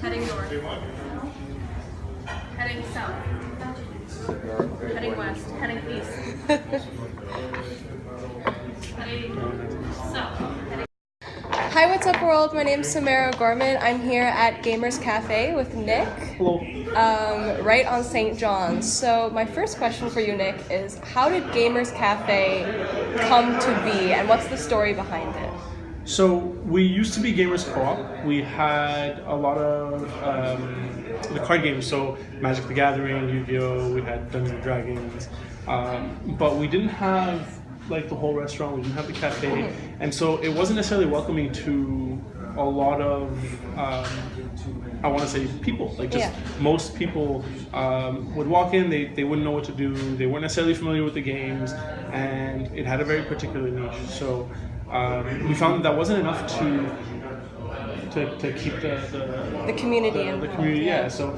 Heading north. Heading south. Heading west. Heading east. Heading south. Hi, what's up world? My name's Samara Gorman. I'm here at Gamerz Cafe with Nik. Hello. Right on St. John's. So my first question for you, Nik, is how did Gamerz Cafe come to be and what's the story behind it? So we used to be Gamerz Co-op. We had a lot of the card games, so Magic the Gathering, Yu-Gi-Oh!, we had Dungeons and Dragons, but we didn't have like the whole restaurant, we didn't have the cafe, and so it wasn't necessarily welcoming to a lot of, I want to say people, like just most people would walk in, they wouldn't know what to do, they weren't necessarily familiar with the games, and it had a very particular niche. So we found that wasn't enough to keep the community involved. The community, yeah. So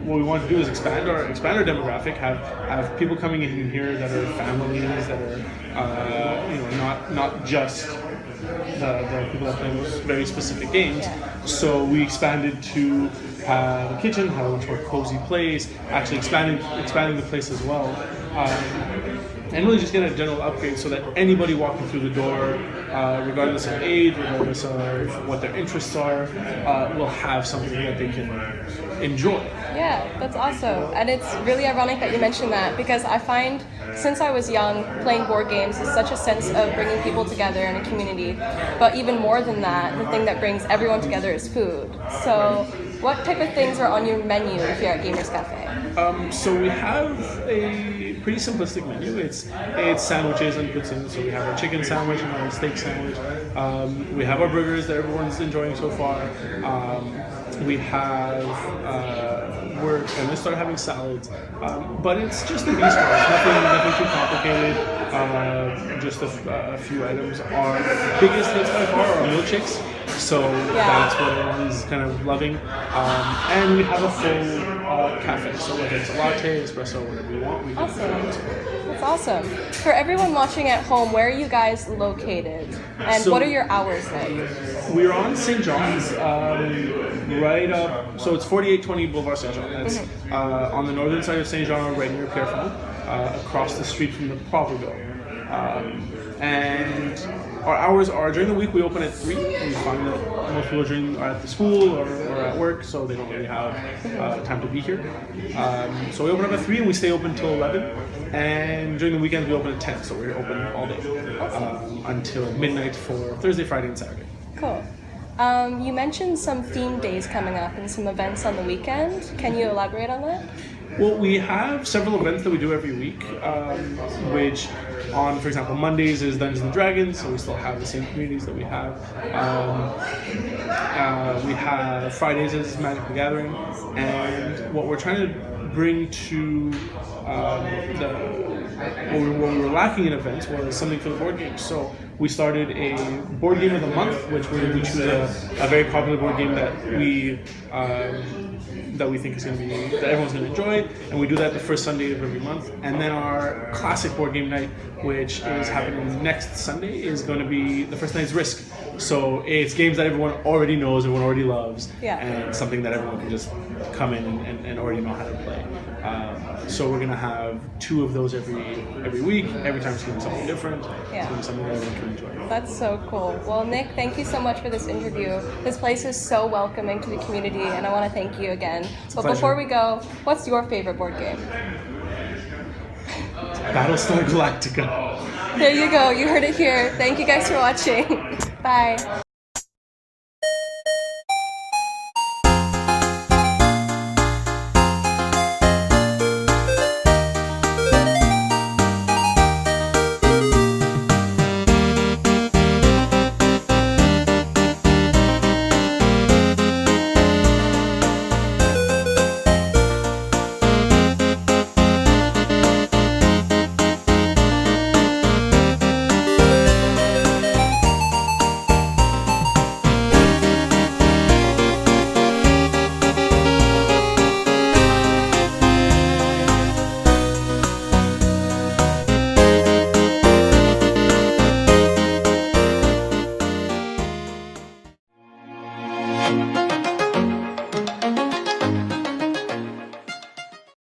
what we want to do is expand our demographic, have people coming in here that are families, that are not just the people that play those very specific games. So we expanded to have a kitchen, have a much more cozy place, actually expanding the place as well. And really just get a general upgrade so that anybody walking through the door, regardless of age, regardless of what their interests are, will have something that they can enjoy. Yeah, that's awesome. And it's really ironic that you mentioned that because I find since I was young, playing board games is such a sense of bringing people together in a community. But even more than that, the thing that brings everyone together is food. So what type of things are on your menu here at Gamerz Cafe? So we have a pretty simplistic menu. It's sandwiches and cuisine. So we have our chicken sandwich and our steak sandwich. We have our burgers that everyone's enjoying so far. We have we're gonna start having salads, but it's just a bistro. It's nothing too complicated. Just a few items. Our biggest hits by far are milkshakes. So that's what everyone's kind of loving. And we have a full cafe. So whether it's a latte, espresso, whatever you want, we can do it. That's awesome. For everyone watching at home, where are you guys located? And what are your hours like? We're on St. John's, right up, so it's 4820 Boulevard St. John. That's on the northern side of St. John, right near Pierrefonds, across the street from the Proverville. And our hours are, during the week we open at 3. We find that most people are at the school or at work, so they don't really have time to be here. So we open up at 3 and we stay open till 11. And during the weekends we open at 10, so we're open all day until midnight for Thursday, Friday, and Saturday. Cool. You mentioned some theme days coming up and some events on the weekend. Can you elaborate on that? Well, we have several events that we do every week, which on, for example, Mondays is Dungeons and Dragons, so we still have the same communities that we have. We have Fridays is Magic the Gathering, and what we're trying to bring to what we were lacking in events was something for the board games. So we started a board game of the month, which we choose a very popular board game that we think is going to be, that everyone's going to enjoy, and we do that the first Sunday of every month. And then our classic board game night, which is happening next Sunday, is going to be, the first night is Risk, So it's games that everyone already knows, everyone already loves, Yeah. and something that everyone can just come in and already know how to play. So we're gonna have 2 of those every week. Every time it's gonna be something different. Yeah. It's gonna be something that everyone can enjoy. That's so cool. Well, Nik, thank you so much for this interview. This place is so welcoming to the community, and I want to thank you again. But pleasure. before we go, what's your favorite board game? Battlestar Galactica. There you go. You heard it here. Thank you guys for watching. Bye.